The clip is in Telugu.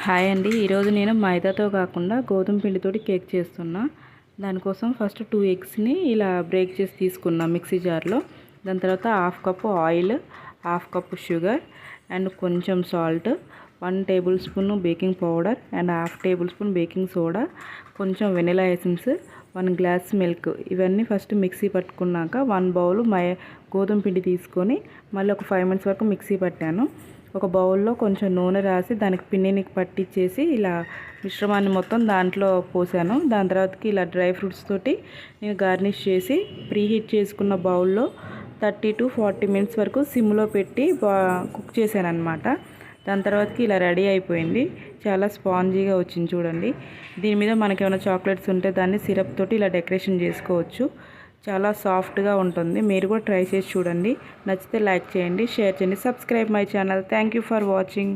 హాయ్ అండి. ఈరోజు నేను మైదాతో కాకుండా గోధుమ పిండితోటి కేక్ చేస్తున్నా. దానికోసం ఫస్ట్ 2 ఎగ్స్ని ఇలా బ్రేక్ చేసి తీసుకున్నా మిక్సీ జార్లో. దాని తర్వాత half cup oil, half cup sugar and కొంచెం salt, 1 tablespoon baking powder and half tablespoon baking soda, కొంచెం వెనిలా ఎసెన్స్, 1 గ్లాస్ మిల్క్. ఇవన్నీ ఫస్ట్ మిక్సీ పట్టుకున్నాక 1 బౌల్ గోధుమ పిండి తీసుకొని మళ్ళీ ఒక 5 మినిట్స్ వరకు మిక్సీ పట్టాను. ఒక బౌల్లో కొంచెం నూనె రాసి దానికి పిండిని పట్టించేసి ఇలా మిశ్రమాన్ని మొత్తం దాంట్లో పోసాను. దాని తర్వాతకి ఇలా డ్రై ఫ్రూట్స్ తోటి నేను గార్నిష్ చేసి ప్రీహీట్ చేసుకున్న బౌల్లో 30 to 40 మినిట్స్ వరకు సిమ్లో పెట్టి కుక్ చేశాను అనమాట. దాని తర్వాతకి ఇలా రెడీ అయిపోయింది. చాలా స్పాంజీగా వచ్చింది చూడండి. దీని మీద మనకి ఏమైనా చాక్లెట్స్ ఉంటే దాన్ని సిరప్ తోటి ఇలా డెకరేషన్ చేసుకోవచ్చు. చాలా సాఫ్ట్గా ఉంటుంది. మీరు కూడా ట్రై చేసి చూడండి. నచ్చితే లైక్ చేయండి, షేర్ చేయండి, subscribe my channel. Thank you for watching.